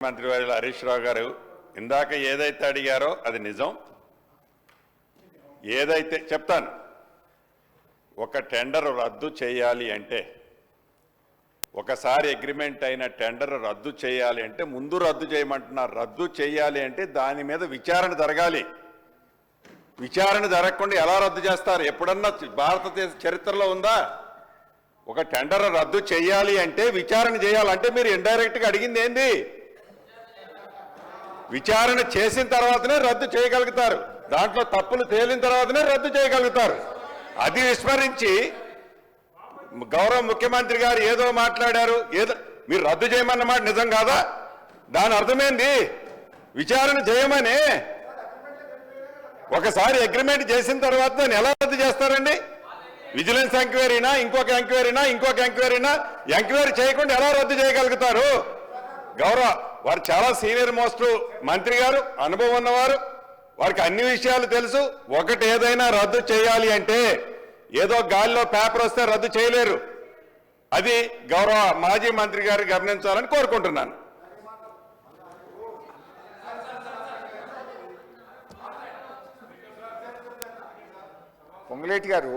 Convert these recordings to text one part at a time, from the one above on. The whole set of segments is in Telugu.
మంత్రివర్యులు హరీష్ రావు గారు ఇందాక ఏదైతే అడిగారో అది నిజం. ఏదైతే చెప్తాను, ఒక టెండర్ రద్దు చేయాలి అంటే, ఒకసారి అగ్రిమెంట్ అయిన టెండర్ రద్దు చేయాలి అంటే ముందు రద్దు చేయమంటున్నారు. రద్దు చేయాలి అంటే దాని మీద విచారణ జరగాలి. విచారణ జరగకుండా ఎలా రద్దు చేస్తారు? ఎప్పుడన్నా భారతదేశ చరిత్రలో ఉందా? ఒక టెండర్ రద్దు చేయాలి అంటే విచారణ చేయాలంటే మీరు ఇండైరెక్ట్గా అడిగింది ఏంది? విచారణ చేసిన తర్వాతనే రద్దు చేయగలుగుతారు. దాంట్లో తప్పులు తేలిన తర్వాతనే రద్దు చేయగలుగుతారు. అది విస్మరించి గౌరవ ముఖ్యమంత్రి గారు ఏదో మాట్లాడారు, ఏదో మీరు రద్దు చేయమన్నమాట నిజం కాదా? దాని అర్థమైంది విచారణ చేయమని. ఒకసారి అగ్రిమెంట్ చేసిన తర్వాత దాన్ని ఎలా రద్దు చేస్తారండి? విజిలెన్స్ ఎంక్వైరీనా, ఇంకొక ఎంక్వైరీనా, ఇంకొక ఎంక్వైరీనా? ఎంక్వైరీ చేయకుండా ఎలా రద్దు చేయగలుగుతారు? గౌరవ వారు చాలా సీనియర్ మోస్ట్ మంత్రి గారు, అనుభవం ఉన్నవారు, వారికి అన్ని విషయాలు తెలుసు. ఒకటి ఏదైనా రద్దు చేయాలి అంటే ఏదో గాలిలో పేపర్ వస్తే రద్దు చేయలేరు. అది గౌరవ మాజీ మంత్రి గారు గమనించాలని కోరుకుంటున్నాను. పొంగులేటి గారు,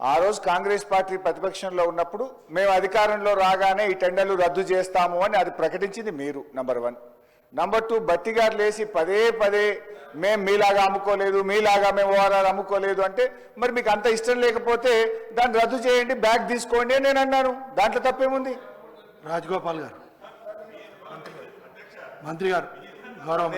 ఆ రోజు కాంగ్రెస్ పార్టీ ప్రతిపక్షంలో ఉన్నప్పుడు మేము అధికారంలో రాగానే ఈ టెండర్లు రద్దు చేస్తాము అని అది ప్రకటించింది మీరు, నంబర్ 1. నంబర్ 2, బట్టి గారు లేచి పదే పదే మేము మీలాగా అమ్ముకోలేదు, మీలాగా మేము ఓఆర్ఆర్ అమ్ముకోలేదు అంటే, మరి మీకు అంత ఇష్టం లేకపోతే దాన్ని రద్దు చేయండి, బ్యాగ్ తీసుకోండి అని నేను అన్నాను. దాంట్లో తప్పేముంది? రాజగోపాల్ గారు, మంత్రి గారు, గౌరవం